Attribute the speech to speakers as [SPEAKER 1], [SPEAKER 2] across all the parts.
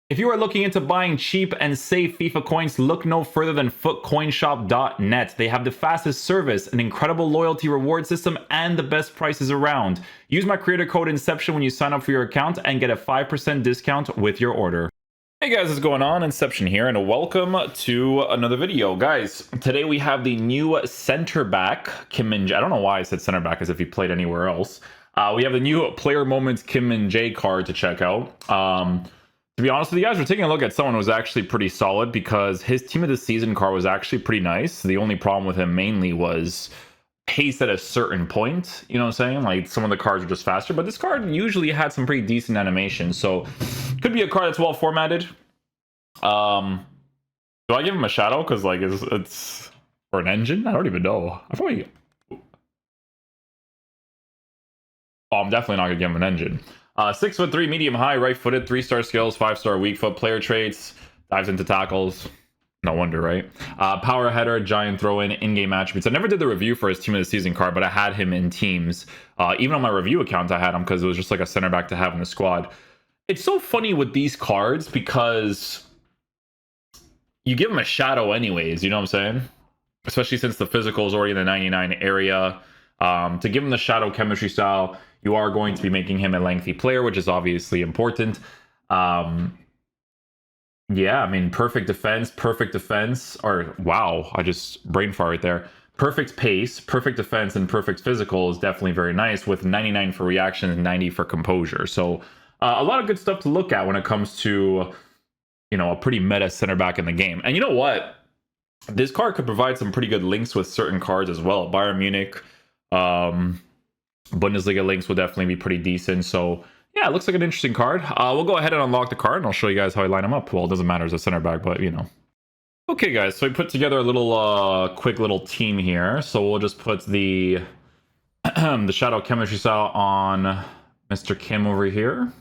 [SPEAKER 1] If you are looking into buying cheap and safe FIFA coins, look no further than footcoinshop.net. They have the fastest service, an incredible loyalty reward system, and the best prices around. Use my creator code Inception when you sign up for your account and get a 5% discount with your order. Hey guys, what's going on? Inception here, and welcome to another video. Guys, today we have the new center back, Kim Min-jae. I don't know why I said center back as if he played anywhere else. We have the new Player Moments Kim Min-jae card to check out. To be honest with you guys, we're taking a look at someone who was actually pretty solid because his Team of the Season card was actually pretty nice. The only problem with him mainly was pace at a certain point. You know what I'm saying? Like, some of the cards are just faster, but this card usually had some pretty decent animation. So, could be a card that's well formatted. Do I give him a shadow? Because, like, it's or an engine? I don't even know. I probably... Oh, I'm definitely not going to give him an engine. 6'3", medium high, right-footed, 3-star skills, 5-star weak foot, player traits, dives into tackles. No wonder, right? Power header, giant throw-in, in-game attributes. I never did the review for his Team of the Season card, but I had him in teams. Even on my review account, I had him because it was just like a center back to have in the squad. It's so funny with these cards because you give them a shadow anyways, you know what I'm saying? Especially since the physical is already in the 99 area. To give him the shadow chemistry style, you are going to be making him a lengthy player, which is obviously important. Yeah, I mean, perfect defense, or wow, I just brain fart right there. Perfect pace, perfect defense, and perfect physical is definitely very nice, with 99 for reaction and 90 for composure. So a lot of good stuff to look at when it comes to, you know, a pretty meta center back in the game. And you know what? This card could provide some pretty good links with certain cards as well. Bayern Munich, Bundesliga links will definitely be pretty decent. So yeah, it looks like an interesting card. We'll go ahead and unlock the card, and I'll show you guys how I line them up. Well, it doesn't matter as a center back, but you know. Okay, guys, so I put together a little quick little team here. So we'll just put the the shadow chemistry style on Mr. Kim over here.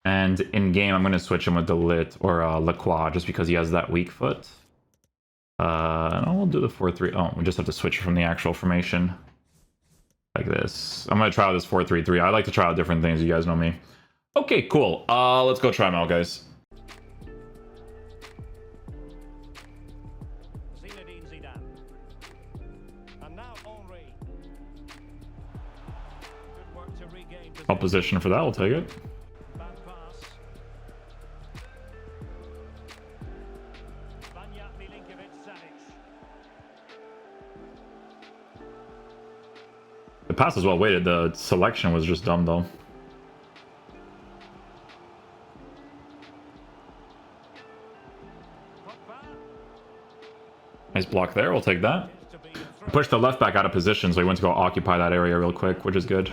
[SPEAKER 1] And in game, I'm going to switch him with the Lit or Lacroix just because he has that weak foot. And we'll do the 4-3. Oh, we just have to switch from the actual formation. Like this. I'm going to try out this 4-3-3. I like to try out different things. You guys know me. Okay, cool. Let's go try them out, guys. Opposition for that, we'll take it. The pass was well weighted. The selection was just dumb, though. Nice block there. We'll take that. Push the left back out of position, so he went to go occupy that area real quick, which is good.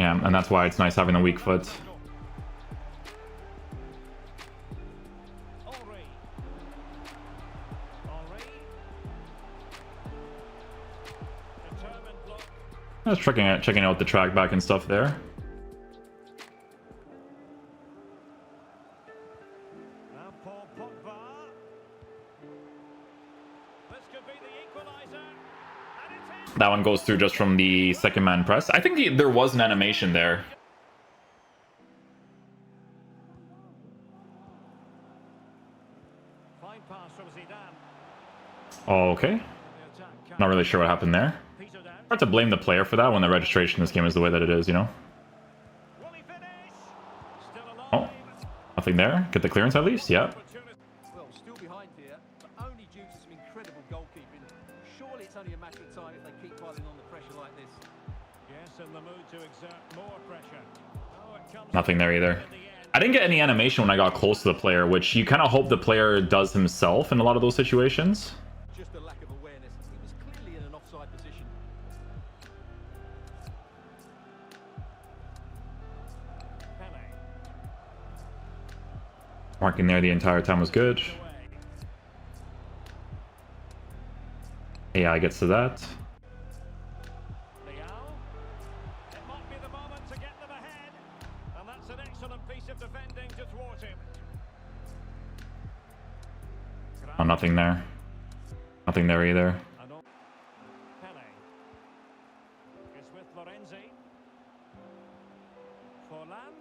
[SPEAKER 1] Yeah, and that's why it's nice having a weak foot. I was checking out the track back and stuff there. That one goes through just from the second man press. I think there was an animation there. Okay. Not really sure what happened there. Hard to blame the player for that when the registration in this game is the way that it is, you know? Oh, nothing there. Get the clearance at least, yeah.
[SPEAKER 2] Well, still behind here, but only due to some incredible goalkeeping. Surely it's only a matter of time if they keep piling on the pressure like this.
[SPEAKER 3] Yes, in the mood to exert more pressure.
[SPEAKER 1] Nothing there either. I didn't get any animation when I got close to the player, which you kind of hope the player does himself in a lot of those situations.
[SPEAKER 2] Just a lack of awareness. He was clearly in an offside position.
[SPEAKER 1] Marking there the entire time was good. AI gets to that.
[SPEAKER 3] It might be the moment to get them ahead, and that's an excellent piece of defending to thwart him.
[SPEAKER 1] Oh, nothing there. Nothing there either.
[SPEAKER 3] Pele is with Lorenzi. Holland.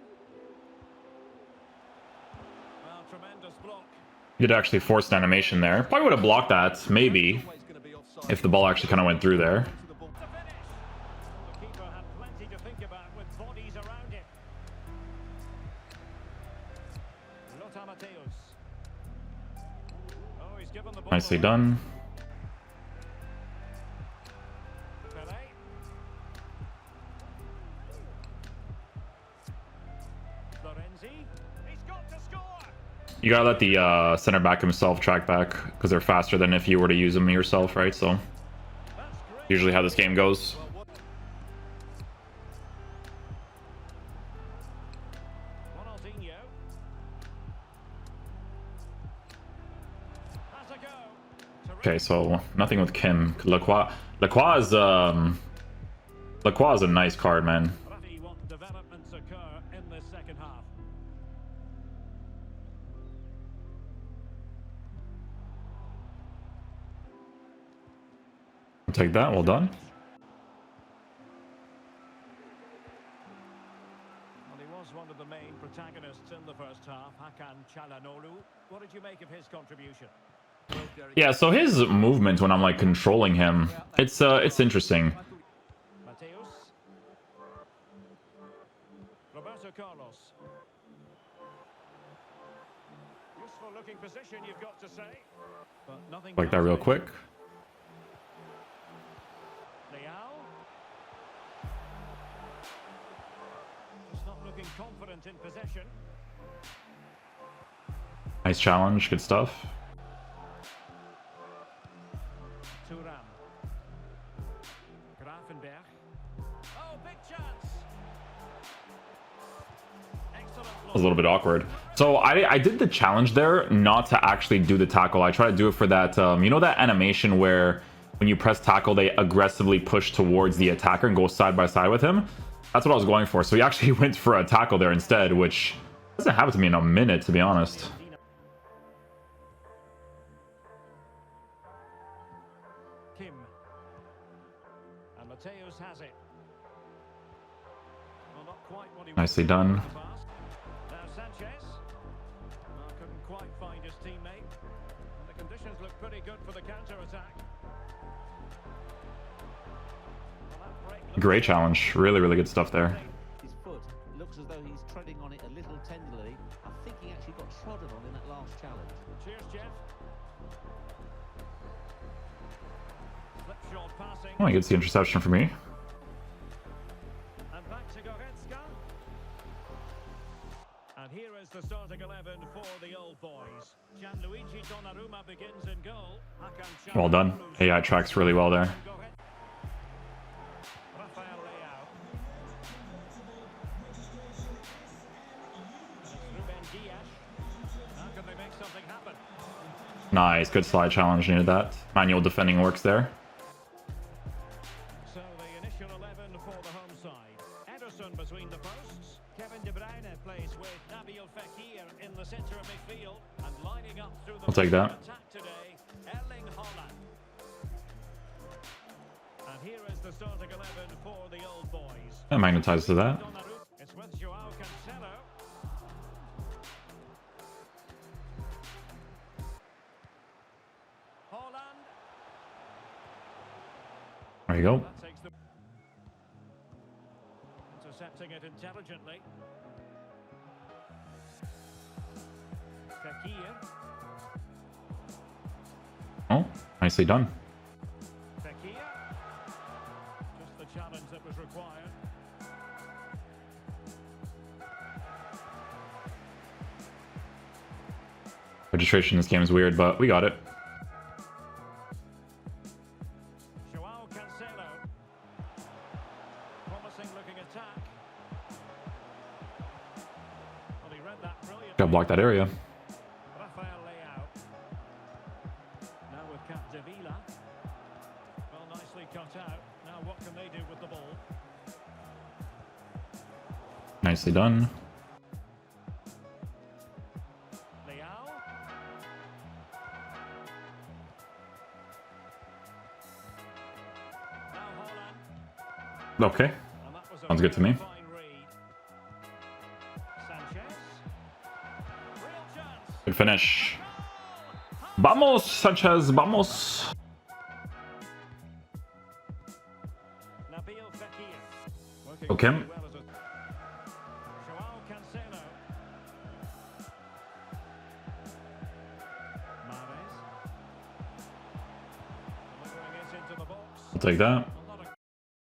[SPEAKER 3] Well, tremendous block.
[SPEAKER 1] Did actually force an animation there. Probably would have blocked that, maybe,
[SPEAKER 2] Always going to be offside.
[SPEAKER 1] if the ball actually kind of went through there.
[SPEAKER 2] To the ball.
[SPEAKER 3] The finish. The keeper had plenty to think about with bodies around him. Lothar Matthäus. Oh, he's given the ball
[SPEAKER 1] Nicely
[SPEAKER 3] away.
[SPEAKER 1] done.
[SPEAKER 3] Pele. Florenzi. He's got to score.
[SPEAKER 1] You gotta let the center back himself track back, because they're faster than if you were to use them yourself, right? So
[SPEAKER 3] That's great.
[SPEAKER 1] usually how this game goes.
[SPEAKER 3] Ronaldinho. Has a go.
[SPEAKER 1] Okay, so nothing with Kim. Lacroix is Lacroix is a nice card, man.
[SPEAKER 3] Rafi, what developments occur in this second half?
[SPEAKER 1] I'll take that. Well done.
[SPEAKER 3] Well, he was one of the main protagonists in the first half, Hakan Çalhanoğlu. What did you make of his contribution?
[SPEAKER 1] Yeah, so his movement when I'm like controlling him, it's interesting.
[SPEAKER 3] Matthäus. Roberto Carlos. Useful looking position, you've got to say. But nothing
[SPEAKER 1] Like that
[SPEAKER 3] comes
[SPEAKER 1] real
[SPEAKER 3] of it.
[SPEAKER 1] quick.
[SPEAKER 3] Leao. Just not looking confident in possession.
[SPEAKER 1] Nice challenge. Good stuff.
[SPEAKER 3] Thuram. Grafenberg. Oh, big chance. Excellent.
[SPEAKER 1] It was a little bit awkward. So I did the challenge there not to actually do the tackle. I try to do it for that, you know, that animation where when you press tackle, they aggressively push towards the attacker and go side by side with him. That's what I was going for. So he actually went for a tackle there instead, which doesn't happen to me in a minute, to be honest.
[SPEAKER 3] Kim. And Matthäus has it. Well, not quite what he
[SPEAKER 1] Nicely
[SPEAKER 3] wanted
[SPEAKER 1] done.
[SPEAKER 3] in the pass. Now Sanchez. Well, couldn't quite find his teammate. The conditions look pretty good for the counter-attack. Well, that break looks
[SPEAKER 1] Great challenge. Really, really good stuff there.
[SPEAKER 4] His foot looks as though he's treading on it a little tenderly. I think he actually got trodden on in that last challenge.
[SPEAKER 3] Cheers, Jeff. Slipshod passing.
[SPEAKER 1] Oh, he gets the interception for me.
[SPEAKER 3] And back to Goretzka. And here is the starting 11 for the old boys. Gianluigi Donnarumma begins in goal. Hakan
[SPEAKER 1] Well done.
[SPEAKER 3] Çalhanoğlu-
[SPEAKER 1] AI tracks really well there.
[SPEAKER 3] Rafael Leao. And it's Ruben Dias. How can they make something happen?
[SPEAKER 1] Nice. Good slide challenge. Needed that. Manual defending works there.
[SPEAKER 3] So the initial 11 for the home side. Ederson between the posts. Kevin De Bruyne plays with Nabil Fekir in the centre of midfield. And lining up through the
[SPEAKER 1] I'll take that.
[SPEAKER 3] attack today, Erling Haaland. And here is the starting 11 for the old boys.
[SPEAKER 1] That magnetizes to that.
[SPEAKER 3] Donnarumma. It's with Joao Cancelo. Haaland.
[SPEAKER 1] There you go.
[SPEAKER 3] That takes the intercepting it intelligently. Fekir.
[SPEAKER 1] Oh, nicely done.
[SPEAKER 3] Fekir. Just the challenge that was required.
[SPEAKER 1] Registration in this game is weird, but we got it.
[SPEAKER 3] Joao Cancelo. Promising looking attack. Well, he read that brilliantly.
[SPEAKER 1] Gotta block that area.
[SPEAKER 3] Rafael Leao. Now with Capdevila. Well, nicely cut out. Now what can they do with the ball?
[SPEAKER 1] Nicely done.
[SPEAKER 3] Leao. Now Haaland.
[SPEAKER 1] Okay.
[SPEAKER 3] And that was a
[SPEAKER 1] Sounds good to me.
[SPEAKER 3] fine read.
[SPEAKER 1] Good finish. Vamos, Sanchez, vamos. Okay. I'll take that.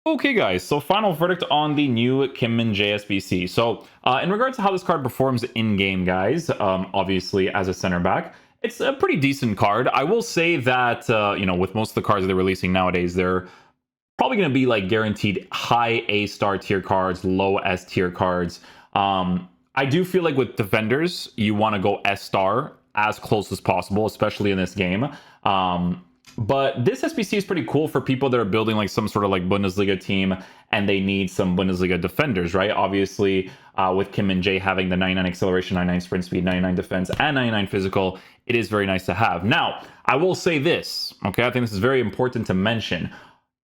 [SPEAKER 1] Okay, guys, so final verdict on the new Kim Min-jae SBC. So, in regards to how this card performs in-game, guys, obviously as a center back, it's a pretty decent card. I will say that, you know, with most of the cards that they're releasing nowadays, they're probably going to be like guaranteed high A-star tier cards, low S tier cards. I do feel like with defenders, you want to go S-star as close as possible, especially in this game. But this SBC is pretty cool for people that are building like some sort of like Bundesliga team and they need some Bundesliga defenders, right? Obviously, with Kim Min-jae having the 99 acceleration, 99 sprint speed, 99 defense, and 99 physical, it is very nice to have. Now, I will say this, okay? I think this is very important to mention.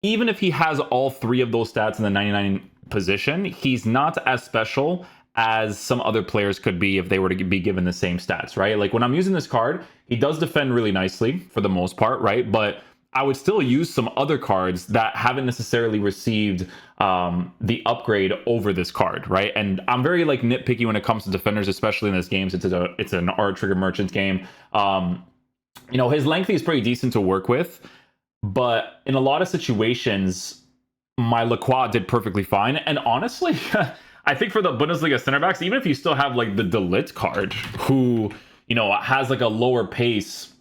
[SPEAKER 1] Even if he has all three of those stats in the 99 position, he's not as special as some other players could be if they were to be given the same stats, right? Like when I'm using this card, he does defend really nicely for the most part, right? But I would still use some other cards that haven't necessarily received the upgrade over this card, right? And I'm very like nitpicky when it comes to defenders, especially in this game. It's an R trigger merchant game. You know, his lengthy is pretty decent to work with, but in a lot of situations, my Lacroix did perfectly fine. And honestly, I think for the Bundesliga center backs, even if you still have like the De Ligt card, who, you know, has like a lower pace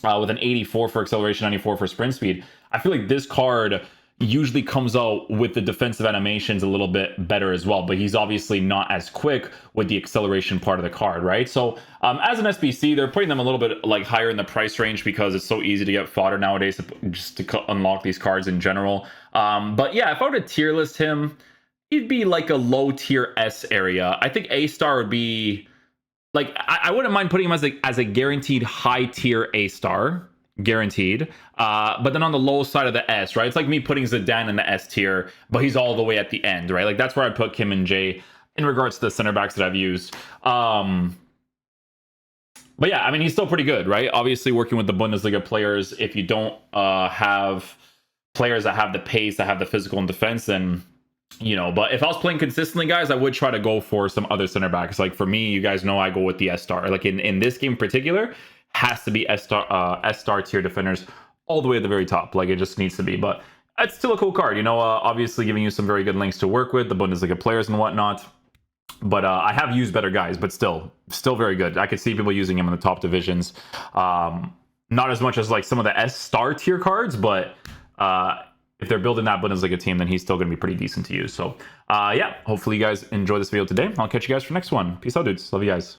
[SPEAKER 1] with an 84 for acceleration, 94 for sprint speed, I feel like this card usually comes out with the defensive animations a little bit better as well. But he's obviously not as quick with the acceleration part of the card, right? So as an SBC, they're putting them a little bit like higher in the price range because it's so easy to get fodder nowadays just to unlock these cards in general. But yeah, if I were to tier list him, he'd be like a low tier S area. I think A-star would be like, I wouldn't mind putting him as a guaranteed high tier A-star, guaranteed. But then on the low side of the S, right? It's like me putting Zidane in the S tier, but he's all the way at the end, right? Like that's where I put Kim Min-jae in regards to the center backs that I've used. But yeah, I mean, he's still pretty good, right? Obviously working with the Bundesliga players, if you don't have players that have the pace, that have the physical and defense, then, you know, but if I was playing consistently, guys, I would try to go for some other center backs. Like for me, you guys know I go with the S-star. Like in this game in particular, has to be S-star tier defenders all the way at the very top. Like it just needs to be. But it's still a cool card, you know, obviously giving you some very good links to work with, the Bundesliga players and whatnot. But I have used better guys, but still very good. I could see people using him in the top divisions. Not as much as like some of the S-star tier cards, but if they're building that Bundesliga team, then he's still going to be pretty decent to use. So, yeah, hopefully you guys enjoy this video today. I'll catch you guys for the next one. Peace out, dudes. Love you guys.